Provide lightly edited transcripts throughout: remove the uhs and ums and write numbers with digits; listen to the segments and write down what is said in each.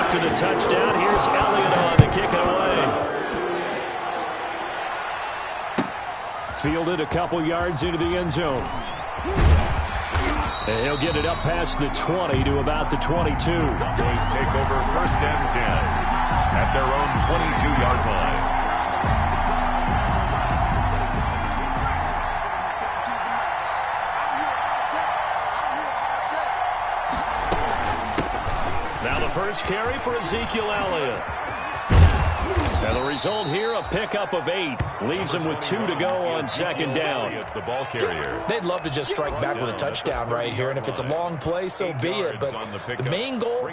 after the touchdown. Here's Elliott on to kick it away. Fielded a couple yards into the end zone. And he'll get it up past the 20 to about the 22. Boys take over 1st and 10 at their own 22-yard line. Now the first carry for Ezekiel Elliott. And the result here, a pickup of 8. Leaves him with 2 to go on 2nd down. The ball carrier. They'd love to just strike back with a touchdown right here, and if it's a long play, so be it. But the main goal,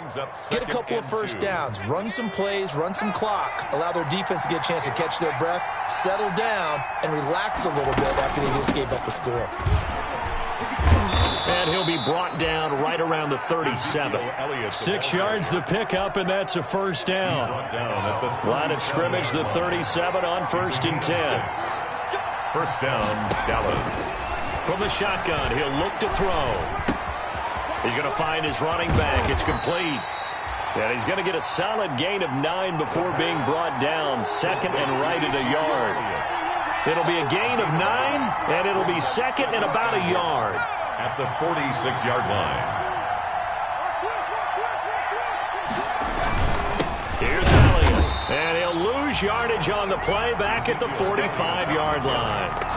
get a couple of first downs, run some plays, run some clock, allow their defense to get a chance to catch their breath, settle down, and relax a little bit after they just gave up a score. And he'll be brought down right around the 37. 6 yards the pickup, and that's a first down. Line of scrimmage, the 37 on 1st and 10. First down, Dallas. From the shotgun, he'll look to throw. He's going to find his running back. It's complete. And he's going to get a solid gain of 9 before being brought down. 2nd and right at a yard. It'll be a gain of 9, and it'll be 2nd and about a yard. At the 46-yard line. Here's Elliott. And he'll lose yardage on the play back at the 45-yard line.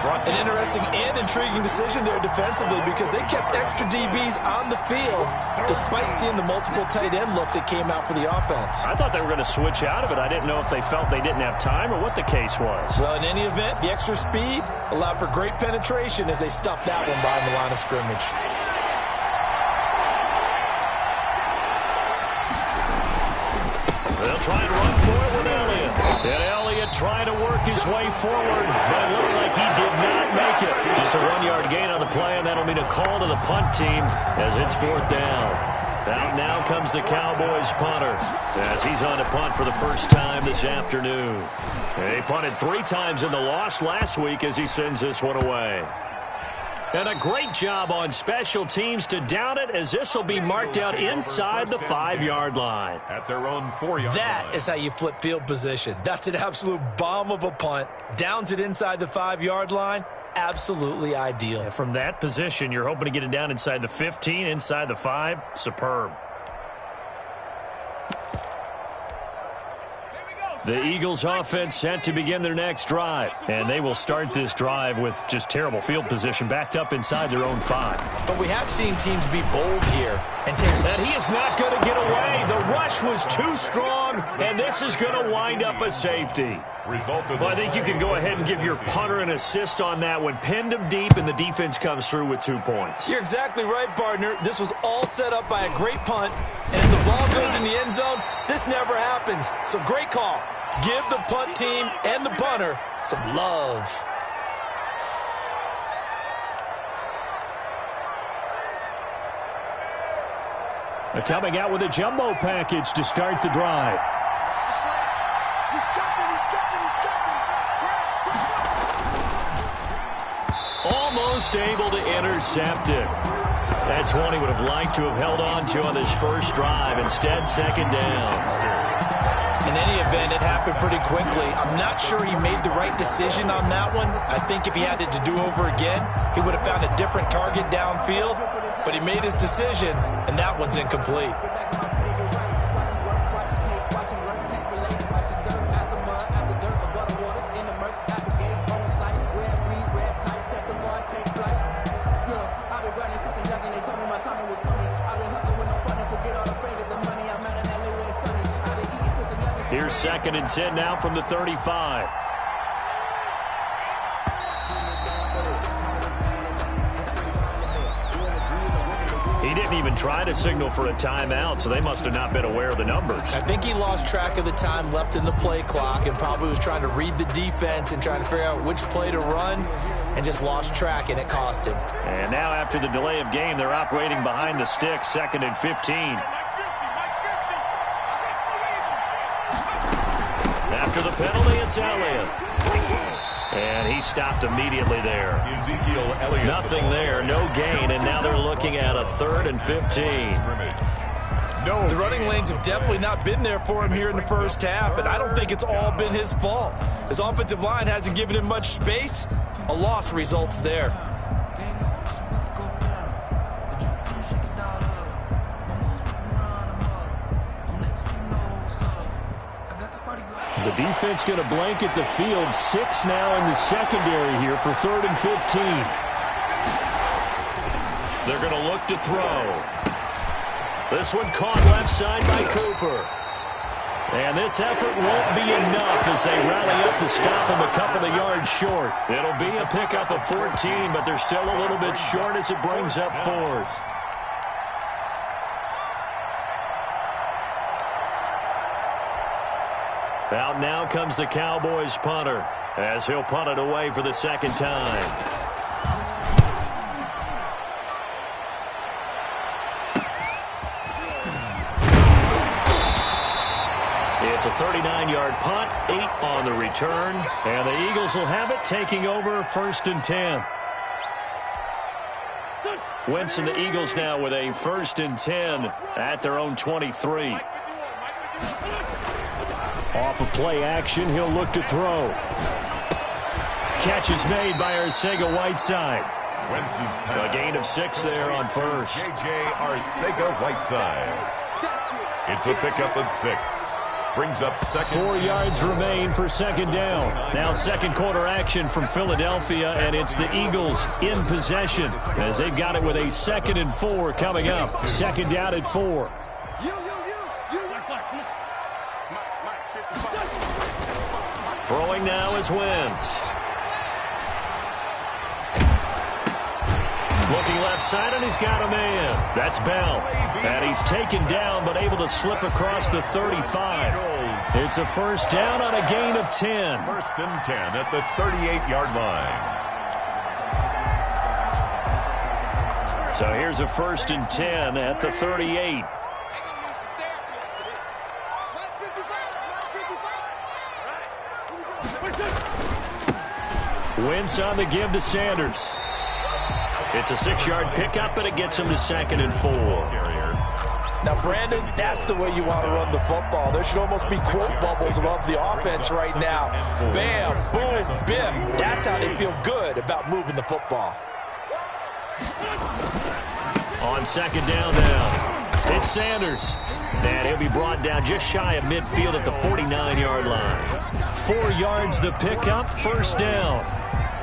An interesting and intriguing decision there defensively because they kept extra DBs on the field despite seeing the multiple tight end look that came out for the offense. I thought they were going to switch out of it. I didn't know if they felt they didn't have time or what the case was. Well, in any event, the extra speed allowed for great penetration as they stuffed that one behind the line of scrimmage. They'll try and run for it with Elliott. And Elliott trying to work his way forward, but it looks like he did not make it. Just a 1-yard gain on the play, and that'll mean a call to the punt team as it's 4th down. Out now comes the Cowboys punter as he's on to punt for the first time this afternoon. He punted 3 times in the loss last week as he sends this one away. And a great job on special teams to down it as this will be marked out inside the 5-yard line. At their own 4-yard line. That is how you flip field position. That's an absolute bomb of a punt. Downs it inside the 5-yard line. Absolutely ideal. And from that position, you're hoping to get it down inside the 15, inside the 5. Superb. The Eagles offense set to begin their next drive. And they will start this drive with just terrible field position backed up inside their own 5. But we have seen teams be bold here. And he is not going to get away. The rush was too strong, and this is going to wind up a safety. Well, I think you can go ahead and give your punter an assist on that one. Pinned him deep, and the defense comes through with 2 points. You're exactly right, partner. This was all set up by a great punt, and if the ball goes in the end zone, this never happens. So great call. Give the punt team and the punter some love. They're coming out with a jumbo package to start the drive. Almost able to intercept it. That's one he would have liked to have held on to on his first drive. Instead, 2nd down. In any event, it happened pretty quickly. I'm not sure he made the right decision on that one. I think if he had it to do over again, he would have found a different target downfield. But he made his decision, and that one's incomplete. Here's 2nd and 10 now from the 35. He didn't even try to signal for a timeout, so they must have not been aware of the numbers. I think he lost track of the time left in the play clock and probably was trying to read the defense and trying to figure out which play to run and just lost track, and it cost him. And now after the delay of game, they're operating behind the sticks, 2nd and 15. After the penalty, it's Elliott. And he stopped immediately there. Ezekiel Elliott. Nothing there, no gain, and now they're looking at a 3rd and 15. No. The running lanes have definitely not been there for him here in the first half, and I don't think it's all been his fault. His offensive line hasn't given him much space. A loss results there. The defense going to blanket the field. 6 now in the secondary here for 3rd and 15. They're going to look to throw. This one caught left side by Cooper. And this effort won't be enough as they rally up to stop him a couple of yards short. It'll be a pickup of 14, but they're still a little bit short as it brings up 4th. Out now comes the Cowboys punter as he'll punt it away for the second time. It's a 39-yard punt, 8 on the return, and the Eagles will have it taking over 1st and 10. Wentz and the Eagles now with a 1st and 10 at their own 23. Off of play action, he'll look to throw. Catch is made by Arcega-Whiteside. A gain of 6 there on first. J.J. Arcega-Whiteside. It's a pickup of 6. Brings up second. 4 yards remain for second down. Now second quarter action from Philadelphia, and it's the Eagles in possession as they've got it with a 2nd and 4 coming up. Second down at 4. Throwing now is Wentz. Looking left side, and he's got a man. That's Bell. And he's taken down, but able to slip across the 35. It's a first down on a gain of 10. 1st and 10 at the 38-yard line. So here's a 1st and 10 at the 38. Wentz on the give to Sanders. It's a 6-yard pickup, but it gets him to 2nd and 4. Now, Brandon, that's the way you want to run the football. There should almost be quote bubbles above the offense right now. Bam, boom, biff. That's how they feel good about moving the football. On second down now, it's Sanders. And he'll be brought down just shy of midfield at the 49-yard line. 4 yards the pickup, first down.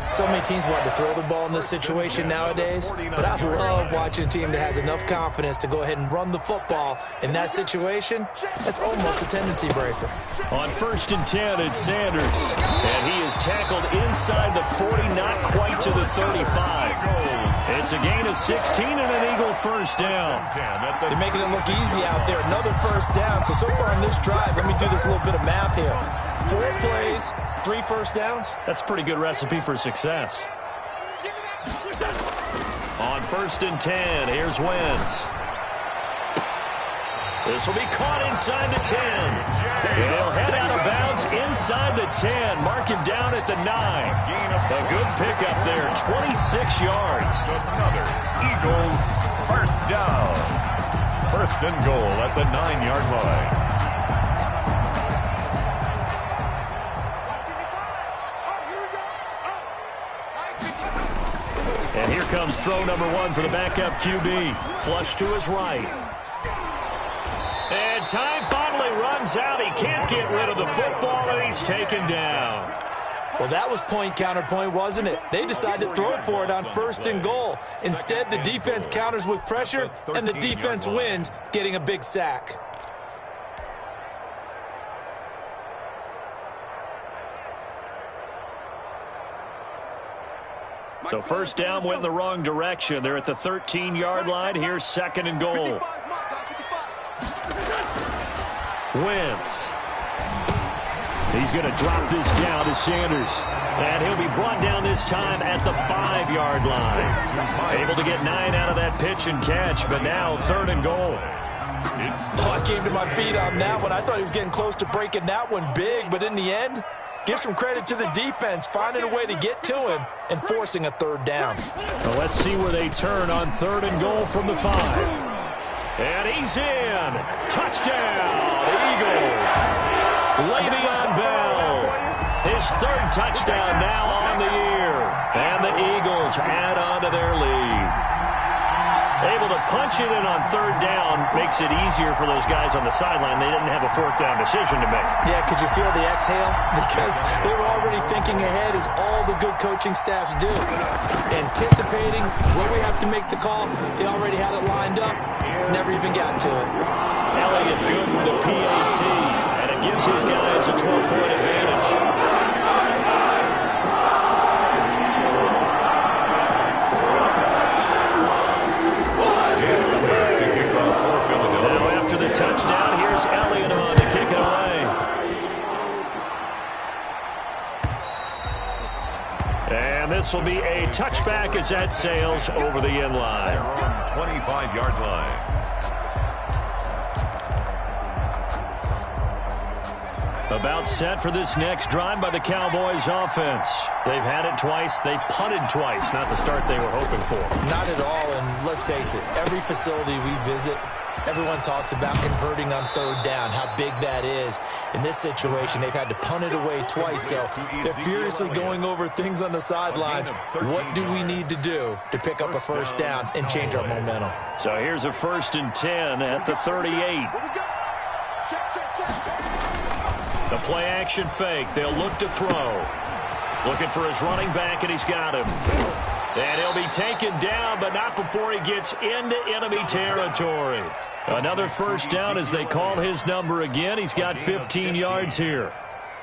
So many teams want to throw the ball in this situation nowadays, but I love watching a team that has enough confidence to go ahead and run the football. In that situation, that's almost a tendency breaker. On 1st and 10, it's Sanders, and he is tackled inside the 40, not quite to the 35. It's a gain of 16 and an Eagle first down. They're making it look easy out there. Another first down. So far on this drive, let me do this little bit of math here. 4 plays, 3 first downs. That's a pretty good recipe for success. On 1st and 10, here's Wentz. This will be caught inside the 10. He'll head out of bounds inside the 10. Mark him down at the 9. A good pickup there, 26 yards. Another Eagles first down. 1st and goal at the 9-yard line. And here comes throw number 1 for the backup QB. Flush to his right. And time finally runs out. He can't get rid of the football, and he's taken down. Well, that was point counterpoint, wasn't it? They decided to throw for it on 1st and goal. Instead, the defense counters with pressure, and the defense wins, getting a big sack. So first down went in the wrong direction. They're at the 13-yard line. Here's 2nd and goal. Wentz. He's going to drop this down to Sanders. And he'll be brought down this time at the 5-yard line. Able to get 9 out of that pitch and catch, but now 3rd and goal. I came to my feet on that one. I thought he was getting close to breaking that one big, but in the end, give some credit to the defense, finding a way to get to him and forcing a 3rd down. Well, let's see where they turn on 3rd and goal from the 5. And he's in. Touchdown, Eagles. Le'Veon Bell. His third touchdown now on the year. And the Eagles add on to their lead. Able to punch it in on third down makes it easier for those guys on the sideline. They didn't have a fourth down decision to make. Yeah, could you feel the exhale? Because they were already thinking ahead, as all the good coaching staffs do. Anticipating where we have to make the call. They already had it lined up. Never even got to it. Elliott good with the PAT, and it gives his guys a 12-point advantage. Now after the touchdown, here's Elliott on to kick it away. And this will be a touchback as that sails over the end line. 25-yard line. About set for this next drive by the Cowboys offense. They've had it twice. They've punted twice. Not the start they were hoping for. Not at all, and let's face it, every facility we visit, everyone talks about converting on third down, how big that is. In this situation, they've had to punt it away twice, so they're furiously going over things on the sidelines. What do we need to do to pick up a first down and change our momentum? So here's a 1st and 10 at the 38. The play-action fake. They'll look to throw. Looking for his running back, and he's got him. And he'll be taken down, but not before he gets into enemy territory. Another first down as they call his number again. He's got 15 yards here.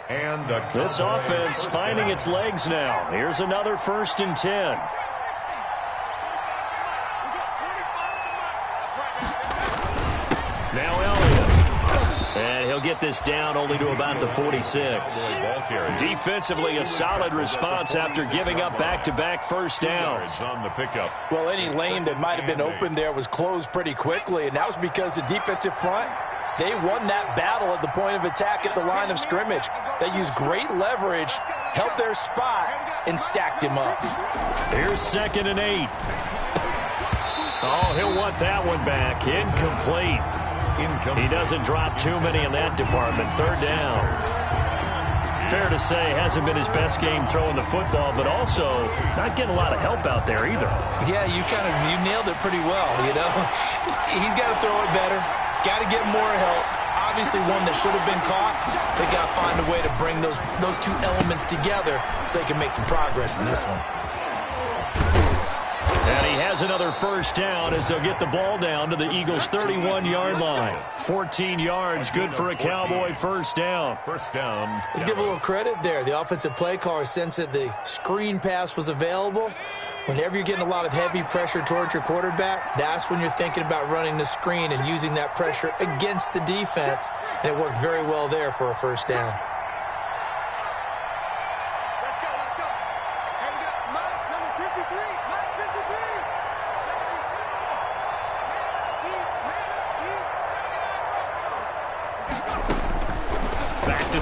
And this offense finding its legs now. Here's another 1st and 10. Now Elliott. And he'll get this down only to about the 46. Defensively, a solid response after giving up back-to-back first downs. On the pickup. Well, any lane that might have been open there was closed pretty quickly, and that was because the defensive front, they won that battle at the point of attack at the line of scrimmage. They used great leverage, held their spot, and stacked him up. Here's 2nd and 8. Oh, he'll want that one back. Incomplete. He doesn't drop too many in that department. 3rd down. Fair to say, hasn't been his best game throwing the football, but also not getting a lot of help out there either. Yeah, you nailed it pretty well, you know. He's got to throw it better. Got to get more help. Obviously one that should have been caught. They got to find a way to bring those two elements together so they can make some progress in this one. And he has another first down as they'll get the ball down to the Eagles' 31-yard line. 14 yards, good for a Cowboy first down. First down. Let's give a little credit there. The offensive play caller sensed that the screen pass was available. Whenever you're getting a lot of heavy pressure towards your quarterback, that's when you're thinking about running the screen and using that pressure against the defense. And it worked very well there for a first down.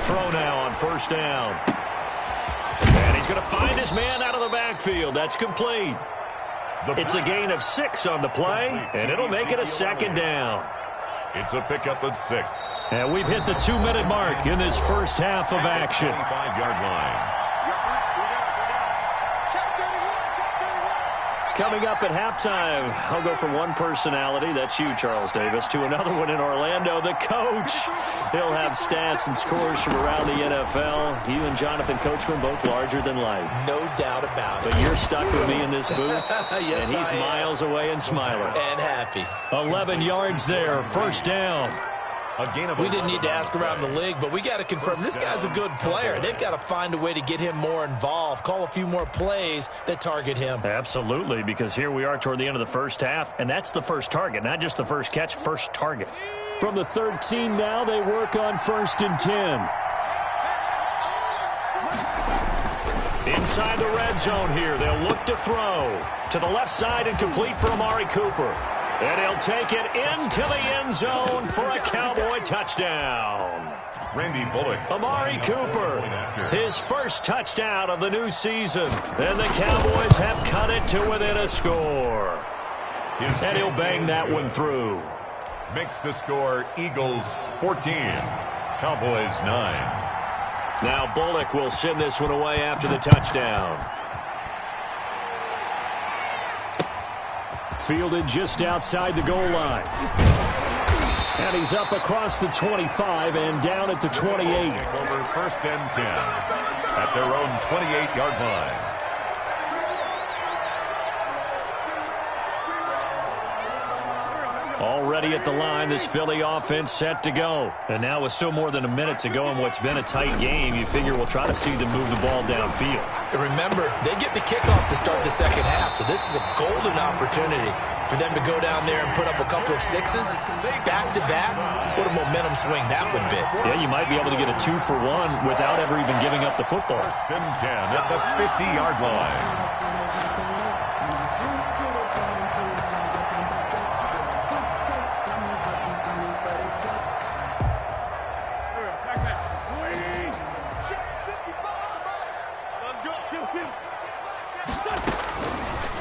Throw now on first down. And he's going to find his man out of the backfield. That's complete. It's a gain of 6 on the play, and it'll make it a 2nd down. It's a pickup of 6. And we've hit the 2-minute mark in this first half of action. 5-yard line. Coming up at halftime, I'll go from one personality, that's you, Charles Davis, to another one in Orlando, the coach. He'll have stats and scores from around the NFL. You and Jonathan Coachman both larger than life. No doubt about it. But you're stuck with me in this booth, yes, and he's miles away and smiling. And happy. 11 yards there, first down. We didn't need to ask around the league, but we got to confirm this guy's a good player. They've got to find a way to get him more involved, call a few more plays that target him. Absolutely, because here we are toward the end of the first half, and that's the first target, not just the first catch, first target. From the 13 now, they work on 1st and 10. Inside the red zone here, they'll look to throw. To the left side and complete for Amari Cooper. And he'll take it into the end zone for a Cowboy touchdown. Randy Bullock. Amari Cooper, his first touchdown of the new season. And the Cowboys have cut it to within a score. And he'll bang that one through. makes the score Eagles 14, Cowboys 9. Now Bullock will send this one away after the touchdown. Fielded just outside the goal line. And he's up across the 25 and down at the 28. Over first and 10 at their own 28-yard line. Already at the line, this Philly offense set to go. And now with still more than a minute to go in what's been a tight game, you figure we'll try to see them move the ball downfield. And remember, they get the kickoff to start the second half, so this is a golden opportunity for them to go down there and put up a couple of sixes back-to-back. What a momentum swing that would be. Yeah, you might be able to get a 2-for-1 without ever even giving up the football. First and 10 at the 50-yard line.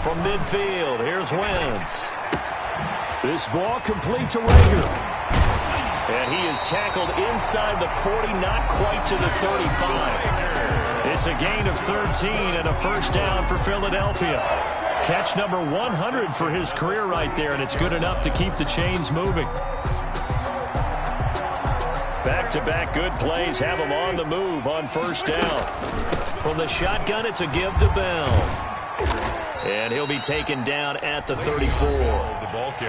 From midfield, here's Wentz. This ball complete to Rager. And he is tackled inside the 40, not quite to the 35. It's a gain of 13 and a first down for Philadelphia. Catch number 100 for his career right there, and it's good enough to keep the chains moving. Back-to-back good plays have him on the move on first down. From the shotgun, it's a give to Bell. And he'll be taken down at the 34.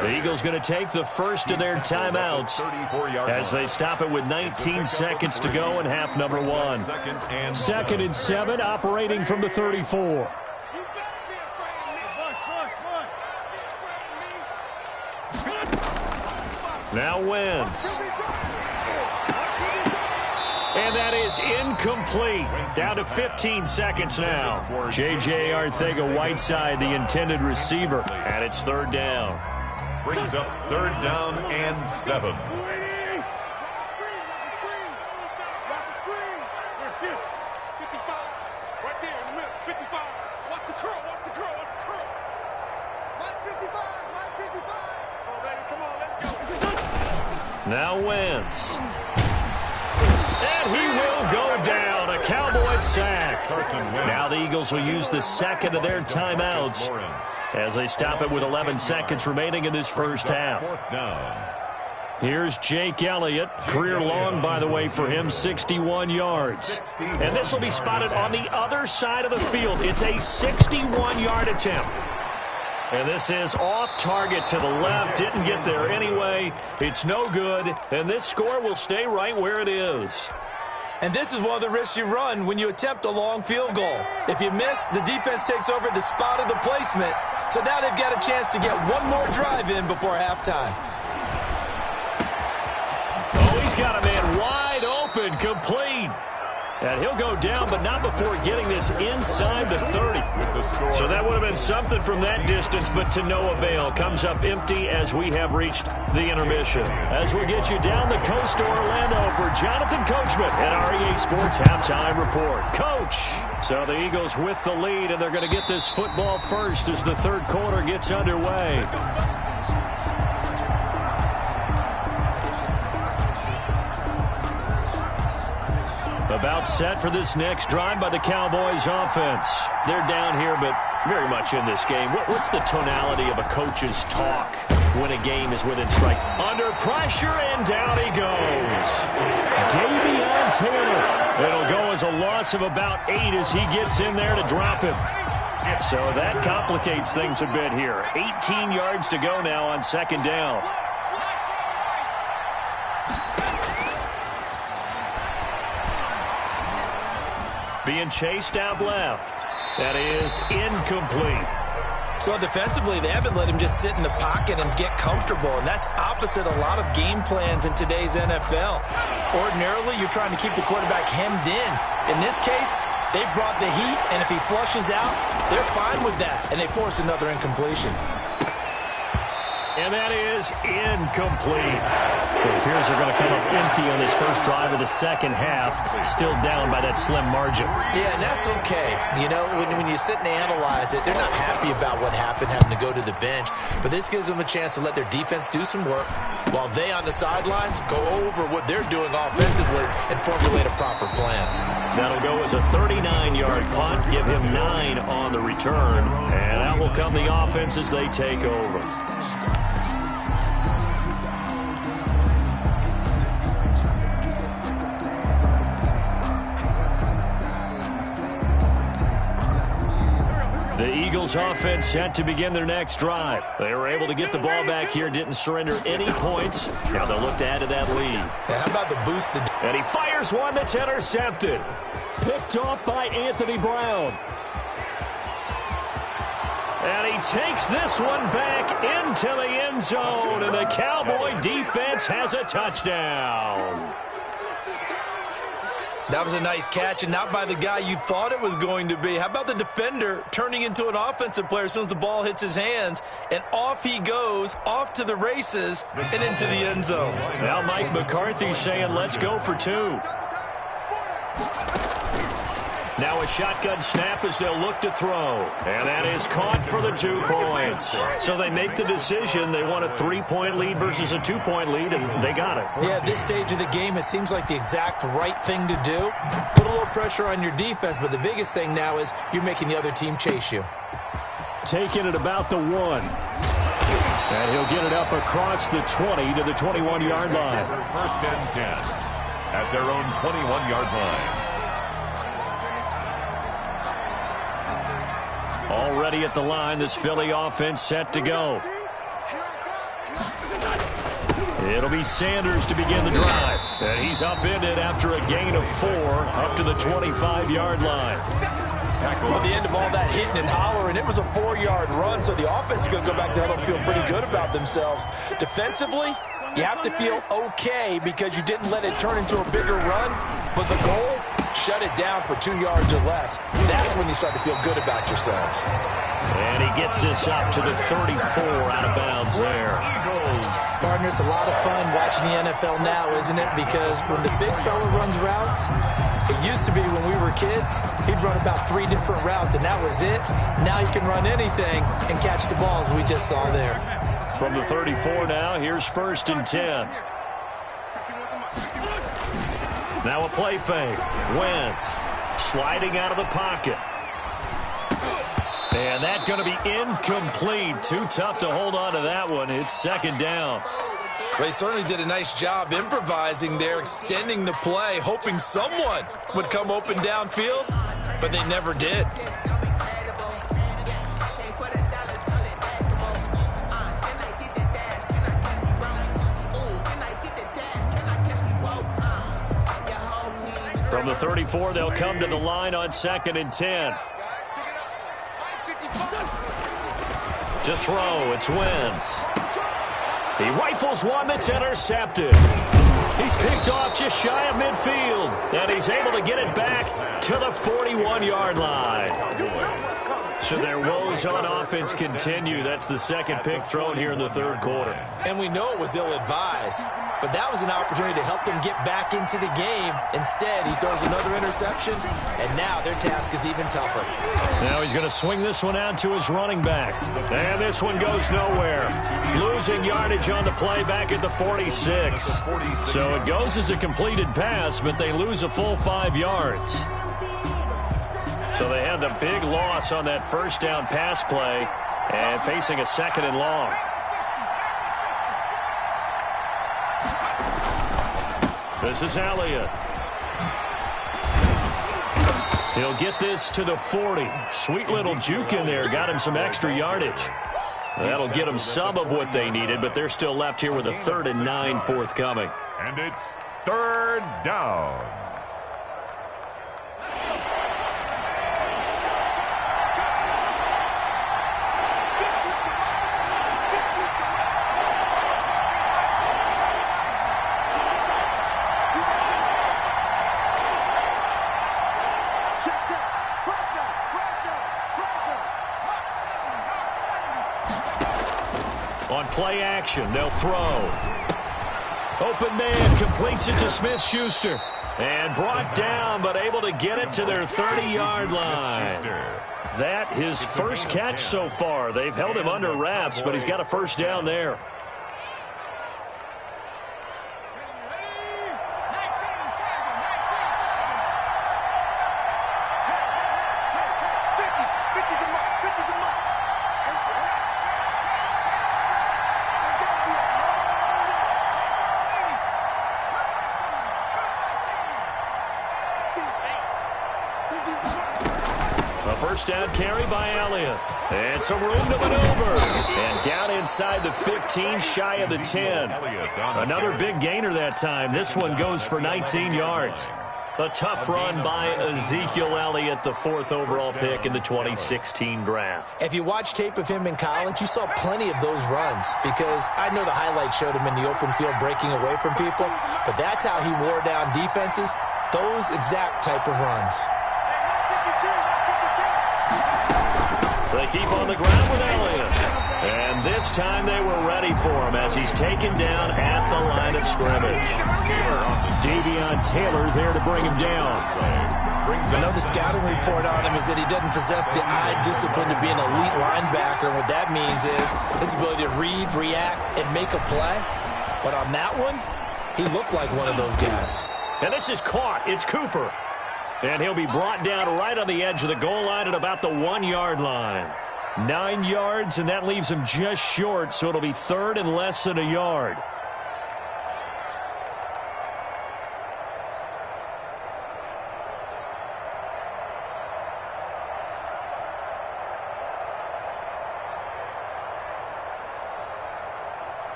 The Eagles going to take the first of their timeouts as they stop it with 19 seconds to go in half number one. Second and 7, operating from the 34. Now Wentz. And that is incomplete. Down to 15 seconds now. J.J. Arcega-Whiteside, the intended receiver. And it's third down. Brings up third down and 7. Now Wentz. And he will go down. A Cowboys sack. Now the Eagles will use the second of their timeouts as they stop it with 11 seconds remaining in this first half. Here's Jake Elliott. Career long, by the way, for him, 61 yards. And this will be spotted on the other side of the field. It's a 61-yard attempt. And this is off target to the left. Didn't get there anyway. It's no good. And this score will stay right where it is. And this is one of the risks you run when you attempt a long field goal. If you miss, the defense takes over at the spot of the placement. So now they've got a chance to get one more drive in before halftime. Oh, he's got a man wide open, complete. And he'll go down, but not before getting this inside the 30. So that would have been something from that distance, but to no avail. Comes up empty as we have reached the intermission. As we get you down the coast to Orlando for Jonathan Coachman at REA Sports Halftime Report. Coach! So the Eagles with the lead, and they're going to get this football first as the third quarter gets underway. About set for this next drive by the Cowboys offense. They're down here, but very much in this game. What's the tonality of a coach's talk when a game is within strike? Under pressure, and down he goes. Davion Taylor. It'll go as a loss of about 8 as he gets in there to drop him. So that complicates things a bit here. 18 yards to go now on second down. Being chased out left. That is incomplete. Well, defensively, they haven't let him just sit in the pocket and get comfortable, and that's opposite a lot of game plans in today's NFL. Ordinarily, you're trying to keep the quarterback hemmed in. In this case, they brought the heat, and if he flushes out, they're fine with that, and they force another incompletion. And that is incomplete. It appears they're going to come up empty on this first drive of the second half, still down by that slim margin. Yeah, and that's okay. You know, when you sit and analyze it, they're not happy about what happened, having to go to the bench. But this gives them a chance to let their defense do some work while they on the sidelines go over what they're doing offensively and formulate a proper plan. That'll go as a 39-yard punt, give him 9 on the return. And out will come the offense as they take over. The Eagles offense set to begin their next drive. They were able to get the ball back here, didn't surrender any points. Now they'll look to add to that lead. How about the boost? And he fires one that's intercepted. Picked off by Anthony Brown. And he takes this one back into the end zone, and the Cowboy defense has a touchdown. That was a nice catch, and not by the guy you thought it was going to be. How about the defender turning into an offensive player as soon as the ball hits his hands, and off he goes, off to the races, and into the end zone. Now Mike McCarthy saying, let's go for 2. Now a shotgun snap as they'll look to throw. And that is caught for the 2 points. So they make the decision. They want a 3-point lead versus a 2-point lead, and they got it. Yeah, at this stage of the game, it seems like the exact right thing to do. Put a little pressure on your defense, but the biggest thing now is you're making the other team chase you. Taking it about the 1. And he'll get it up across the 20 to the 21-yard line. First and 10 at their own 21-yard line. Already at the line, this Philly offense set to go. It'll be Sanders to begin the drive. And he's upended after a gain of 4 up to the 25-yard line. Well, at the end of all that hitting and hollering, it was a 4-yard run, so the offense is going to go back to huddle and feel pretty good about themselves. Defensively, you have to feel okay because you didn't let it turn into a bigger run, but the goal, shut it down for 2 yards or less. That's when you start to feel good about yourselves. And he gets this up to the 34 out of bounds there. Partner, it's a lot of fun watching the NFL now, isn't it? Because when the big fella runs routes, it used to be when we were kids, he'd run about 3 different routes, and that was it. Now he can run anything and catch the balls we just saw there. From the 34 now, here's 1st and 10. Now a play fake. Wentz sliding out of the pocket. And that's going to be incomplete. Too tough to hold on to that one. It's 2nd down. They certainly did a nice job improvising there, extending the play, hoping someone would come open downfield, but they never did. From the 34, they'll come to the line on 2nd and 10. To throw, it's Wentz. He rifles one that's intercepted. He's picked off just shy of midfield, and he's able to get it back to the 41-yard line. So their woes on offense continue. That's the 2nd pick thrown here in the 3rd quarter. And we know it was ill-advised, but that was an opportunity to help them get back into the game. Instead, he throws another interception, and now their task is even tougher. Now he's going to swing this one out to his running back. And this one goes nowhere. Losing yardage on the play back at the 46. So it goes as a completed pass, but they lose a full 5 yards. So they had the big loss on that 1st down pass play and facing a 2nd and long. This is Elliott. He'll get this to the 40. Sweet little juke in there. Got him some extra yardage. That'll get them some of what they needed, but they're still left here with a 3rd and 9 forthcoming. And it's 3rd down. On play action. They'll throw. Open man completes it to Smith-Schuster. And brought down, but able to get it to their 30-yard line. That his first catch so far. They've held him under wraps, but he's got a first down there. First down carry by Elliott. And some room to maneuver. And down inside the 15, shy of the 10. Another big gainer that time. This one goes for 19 yards. A tough run by Ezekiel Elliott, the 4th overall pick in the 2016 draft. If you watch tape of him in college, you saw plenty of those runs because I know the highlights showed him in the open field breaking away from people, but that's how he wore down defenses, those exact type of runs. They keep on the ground with Elliott. And this time they were ready for him as he's taken down at the line of scrimmage. Davion Taylor there to bring him down. I know the scouting report on him is that he doesn't possess the eye discipline to be an elite linebacker. And what that means is his ability to read, react, and make a play. But on that one, he looked like one of those guys. And this is caught. It's Cooper. And he'll be brought down right on the edge of the goal line at about the 1-yard line. 9 yards, and that leaves him just short, so it'll be 3rd and less than a yard.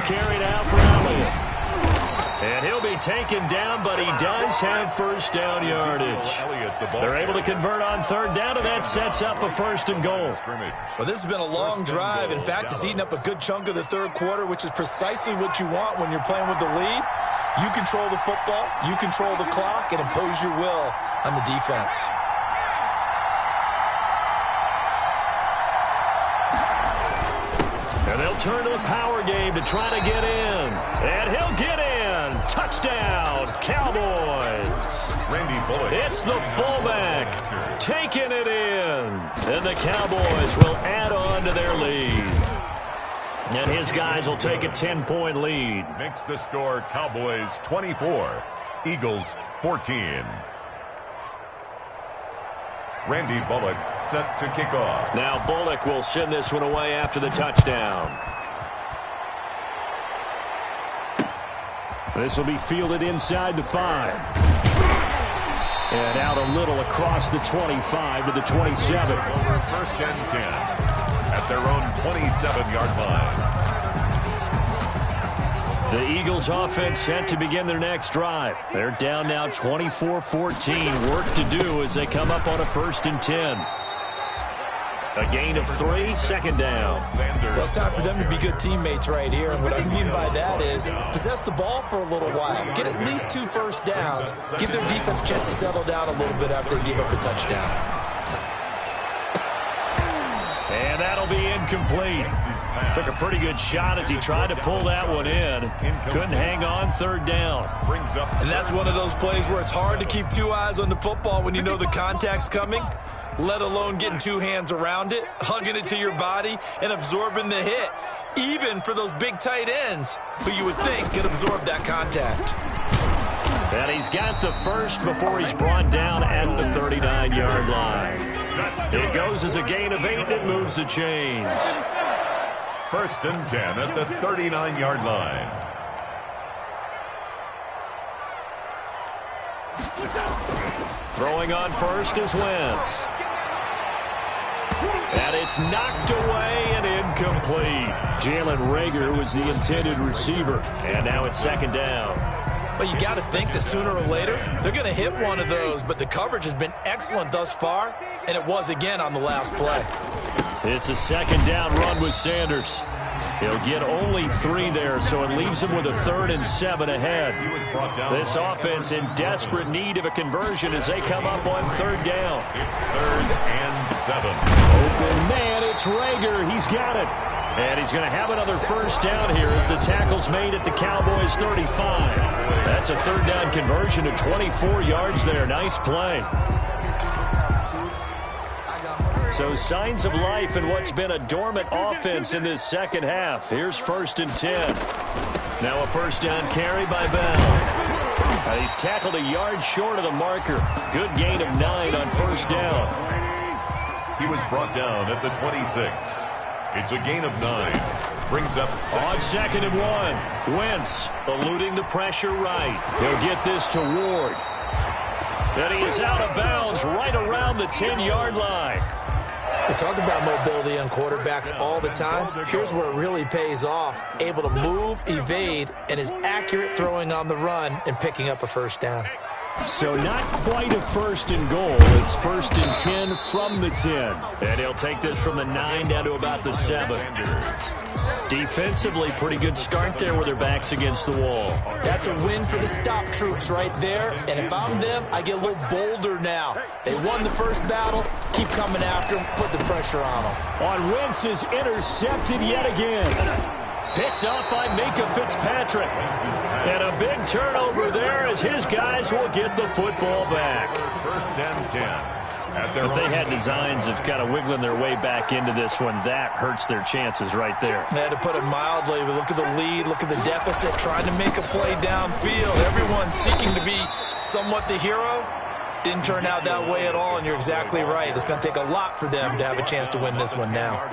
Carried out for Elliott. And he'll be taken down, but he does have first down yardage. They're able to convert on 3rd down, and that sets up a 1st and goal. Well, this has been a long drive. In fact, it's eaten up a good chunk of the 3rd quarter, which is precisely what you want when you're playing with the lead. You control the football, you control the clock, and impose your will on the defense. And they'll turn to the power game to try to get in. And he'll get in. Touchdown, Cowboys. Randy Bullock. It's the fullback taking it in. And the Cowboys will add on to their lead. And his guys will take a 10-point lead. Makes the score Cowboys 24, Eagles 14. Randy Bullock set to kick off. Now Bullock will send this one away after the touchdown. This will be fielded inside the 5. And out a little across the 25 to the 27. Over 1st and 10 at their own 27-yard line. The Eagles offense set to begin their next drive. They're down now 24-14. Work to do as they come up on a 1st and 10. A gain of 3, 2nd down. Well, it's time for them to be good teammates right here. And what I mean by that is possess the ball for a little while. Get at least 2 first downs. Give their defense a chance to settle down a little bit after they give up a touchdown. And that'll be incomplete. Took a pretty good shot as he tried to pull that one in. Couldn't hang on, 3rd down. And that's one of those plays where it's hard to keep 2 eyes on the football when you know the contact's coming, let alone getting 2 hands around it, hugging it to your body, and absorbing the hit. Even for those big tight ends who you would think could absorb that contact. And he's got the first before he's brought down at the 39-yard line. It goes as a gain of 8, and it moves the chains. 1st and 10 at the 39-yard line. Throwing on first is Wentz. And it's knocked away and incomplete. Jalen Reagor was the intended receiver. And now it's 2nd down. Well, you got to think that sooner or later they're going to hit one of those, but the coverage has been excellent thus far, and it was again on the last play. It's a 2nd down run with Sanders. He'll get only 3 there, so it leaves him with a 3rd and 7 ahead. This offense in desperate need of a conversion as they come up on 3rd down. It's 3rd and 7. Open man, it's Rager. He's got it. And he's going to have another 1st down here as the tackle's made at the Cowboys' 35. That's a 3rd down conversion to 24 yards there. Nice play. So signs of life in what's been a dormant offense in this second half. Here's 1st and 10. Now a 1st down carry by Bell. He's tackled a yard short of the marker. Good gain of 9 on 1st down. He was brought down at the 26. It's a gain of 9. Brings up on 2nd and 1. Wentz eluding the pressure right. He'll get this to Ward. And he is out of bounds right around the 10-yard line. We talk about mobility on quarterbacks all the time. Here's where it really pays off. Able to move, evade, and is accurate throwing on the run and picking up a 1st down. So not quite a 1st and goal. It's 1st and 10 from the 10. And he'll take this from the 9 down to about the 7. Defensively, pretty good start there with their backs against the wall. That's a win for the stop troops right there. And if I'm them, I get a little bolder now. They won the 1st battle. Keep coming after them. Put the pressure on them. On Wentz is intercepted yet again. Picked up by Minka Fitzpatrick. And a big turnover there as his guys will get the football back. 1st and 10. If they had designs of kind of wiggling their way back into this one, that hurts their chances right there. They had to put it mildly. We look at the lead, look at the deficit, trying to make a play downfield. Everyone seeking to be somewhat the hero. Didn't turn out that way at all, and you're exactly right. It's going to take a lot for them to have a chance to win this one now.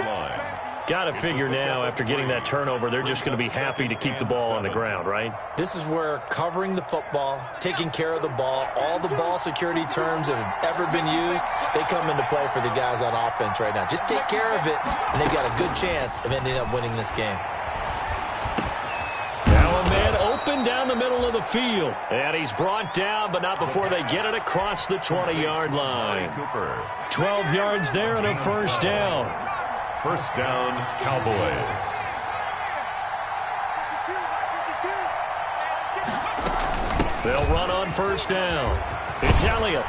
Got to figure now, after getting that turnover, they're just going to be happy to keep the ball on the ground, right? This is where covering the football, taking care of the ball, all the ball security terms that have ever been used, they come into play for the guys on offense right now. Just take care of it, and they've got a good chance of ending up winning this game. Now a man open down the middle of the field. And he's brought down, but not before they get it across the 20-yard line. 12 yards there and a 1st down. 1st down, Cowboys. They'll run on 1st down. It's Elliott.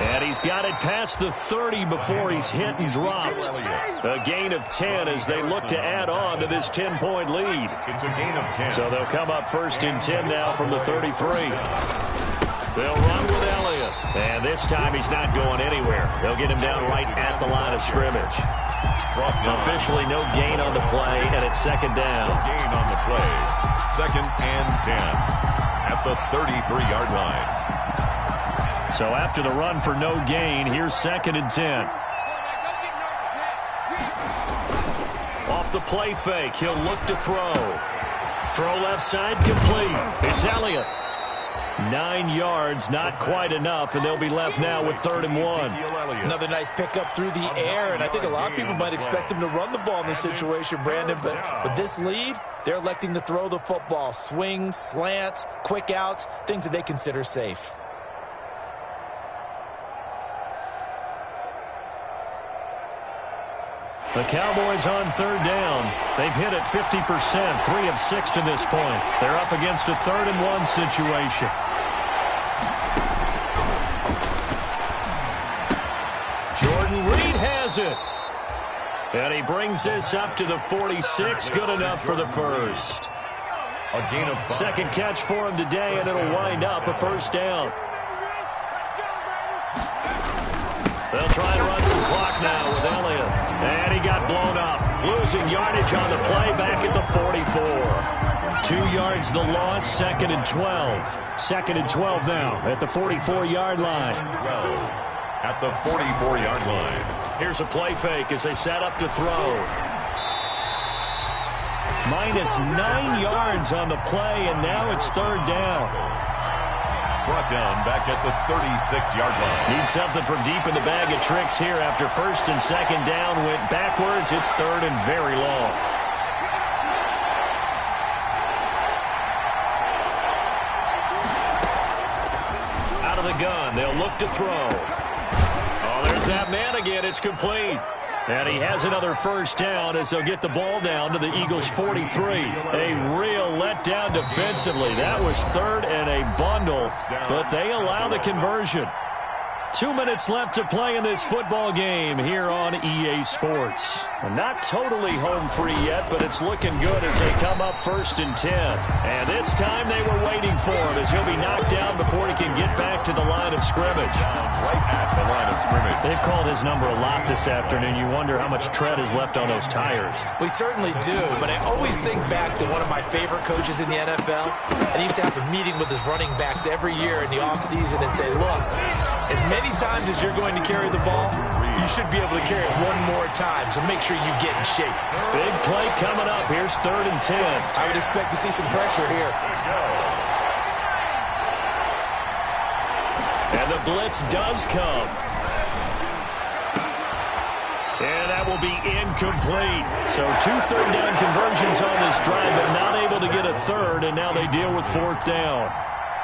And he's got it past the 30 before he's hit and dropped. A gain of 10 as they look to add on to this 10-point lead. It's a gain of 10. So they'll come up 1st and 10 now from the 33. They'll run with Elliott. And this time he's not going anywhere. They'll get him down right at the line of scrimmage. Officially no gain on the play, and it's 2nd down. No gain on the play. 2nd and 10 at the 33-yard line. So after the run for no gain, here's 2nd and 10. Off the play fake, he'll look to throw. Throw left side, complete. It's Elliott. 9 yards, not quite enough, and they'll be left now with 3rd and 1. Another nice pickup through the air, and I think a lot of people might expect them to run the ball in this situation, Brandon, but with this lead, they're electing to throw the football. Swings, slants, quick outs, things that they consider safe. The Cowboys on 3rd down. They've hit it 50%, 3 of 6 to this point. They're up against a 3rd and 1 situation. Jordan Reed has it. And he brings this up to the 46. Good enough for the 1st. A gain of 5. 2nd catch for him today, and it'll wind up a 1st down. They'll try to run some clock now with Elliott. And he got blown up. Losing yardage on the play back at the 44. 2 yards the loss, 2nd and 12. 2nd and 12 now at the 44-yard line. 12 at the 44-yard line. Here's a play fake as they set up to throw. Minus 9 yards on the play, and now it's 3rd down. Brought down back at the 36-yard line. Need something from deep in the bag of tricks here after 1st and 2nd down went backwards. It's 3rd and very long. Out of the gun, they'll look to throw. Oh, there's that man again. It's complete. And he has another first down as they'll get the ball down to the Eagles' 43. A real letdown defensively. That was third and a bundle, but they allow the conversion. 2 minutes left to play in this football game here on EA Sports. Not totally home free yet, but it's looking good as they come up 1st and 10. And this time they were waiting for him as he'll be knocked down before he can get back to the line of scrimmage. Right at the line of scrimmage. They've called his number a lot this afternoon. You wonder how much tread is left on those tires. We certainly do, but I always think back to one of my favorite coaches in the NFL. And he used to have a meeting with his running backs every year in the offseason and say, look, as many times as you're going to carry the ball, you should be able to carry it one more time, so make sure you get in shape. Big play coming up. Here's 3rd and 10. I would expect to see some pressure here. And the blitz does come. And that will be incomplete. So 2 third-down conversions on this drive, but not able to get a third, and now they deal with 4th down.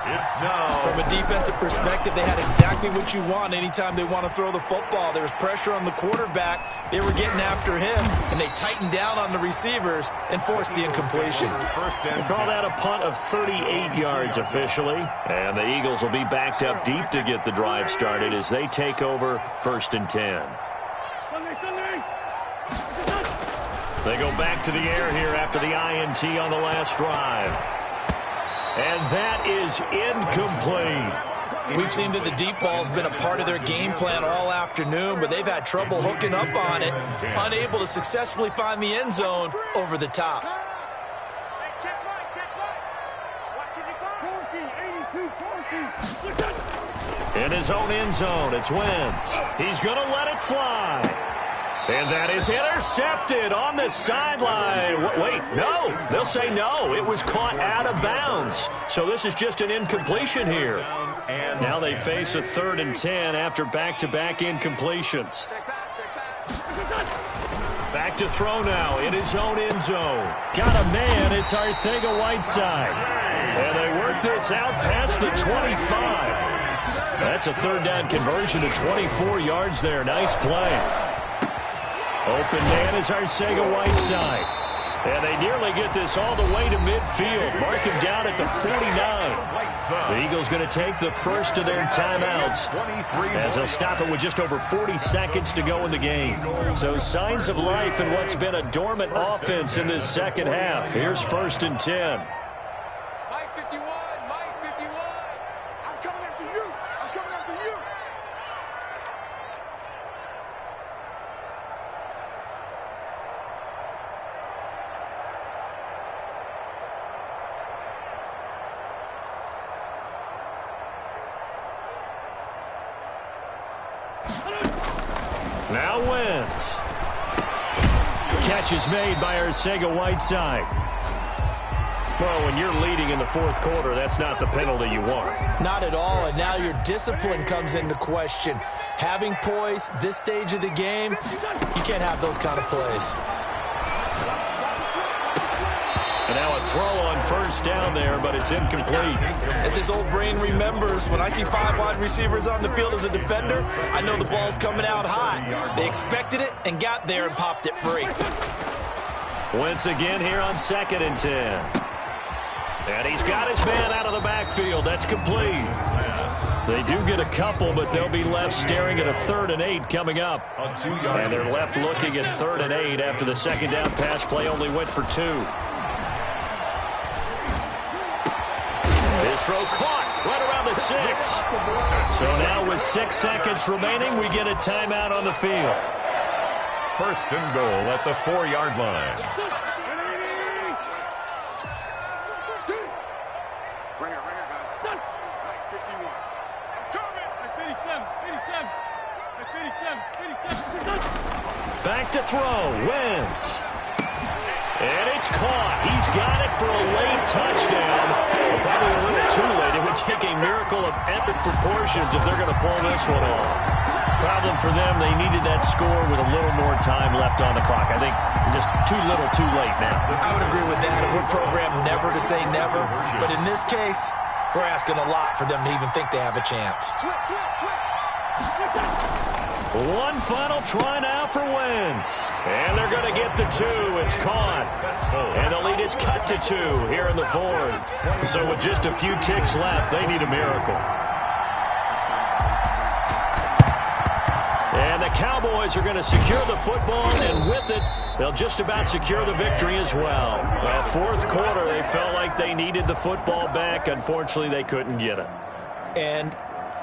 It's now. From a defensive perspective, they had exactly what you want anytime they want to throw the football. There was pressure on the quarterback. They were getting after him, and they tightened down on the receivers and forced the incompletion. We'll call that a punt of 38 yards officially. And the Eagles will be backed up deep to get the drive started as they take over 1st and 10. They go back to the air here after the INT on the last drive. And that is incomplete. We've seen that the deep ball's been a part of their game plan all afternoon, but they've had trouble hooking up on it, unable to successfully find the end zone over the top. In his own end zone, it's Wentz. He's going to let it fly. And that is intercepted on the sideline. Wait, no. They'll say no. It was caught out of bounds. So this is just an incompletion here. And now they face a 3rd and 10 after back-to-back incompletions. Back to throw now in his own end zone. Got a man. It's Arcega-Whiteside. And they work this out past the 25. That's a 3rd down conversion to 24 yards there. Nice play. Open man is Arcega-Whiteside. And they nearly get this all the way to midfield. Mark him down at the 49. The Eagles going to take the first of their timeouts as they'll stop it with just over 40 seconds to go in the game. So signs of life in what's been a dormant offense in this second half. Here's 1st and 10. Mike 51, Mike 51. I'm coming after you. I'm coming after you. Now Wentz. Catch is made by Arcega-Whiteside. Well, when you're leading in the 4th quarter, that's not the penalty you want. Not at all, and now your discipline comes into question. Having poise this stage of the game, you can't have those kind of plays. And now a throw on 1st down there, but it's incomplete. As his old brain remembers, when I see 5 wide receivers on the field as a defender, I know the ball's coming out high. They expected it and got there and popped it free. Wentz again here on 2nd and 10. And he's got his man out of the backfield. That's complete. They do get a couple, but they'll be left staring at a 3rd and 8 coming up. And they're left looking at 3rd and 8 after the 2nd down pass play only went for 2. This throw caught right around the 6. So now with 6 seconds remaining, we get a timeout on the field. 1st and goal at the 4-yard line. Right here, guys. Mike 51. I'm coming. 87. Back to throw. Wentz. And it's caught. He's got it for a late touchdown. Probably a little too late. It would take a miracle of epic proportions if they're going to pull this one off. Problem for them, they needed that score with a little more time left on the clock. I think just too little, too late now. I would agree with that. We're programmed never to say never. But in this case, we're asking a lot for them to even think they have a chance. One final try now for Wentz. And they're going to get the 2. It's caught. And the lead is cut to 2 here in the 4th. So with just a few ticks left, they need a miracle. And the Cowboys are going to secure the football, and with it, they'll just about secure the victory as well. Fourth quarter, they felt like they needed the football back. Unfortunately, they couldn't get it. And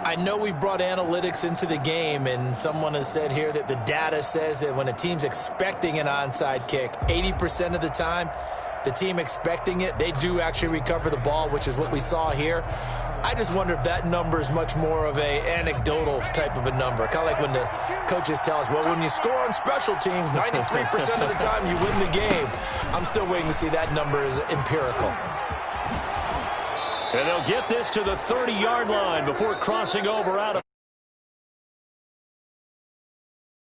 I know we brought analytics into the game, and someone has said here that the data says that when a team's expecting an onside kick, 80% of the time, the team expecting it, they do actually recover the ball, which is what we saw here. I just wonder if that number is much more of a anecdotal type of a number. Kind of like when the coaches tell us, well, when you score on special teams, 93% of the time you win the game. I'm still waiting to see that number is empirical. And they'll get this to the 30-yard line before crossing over out of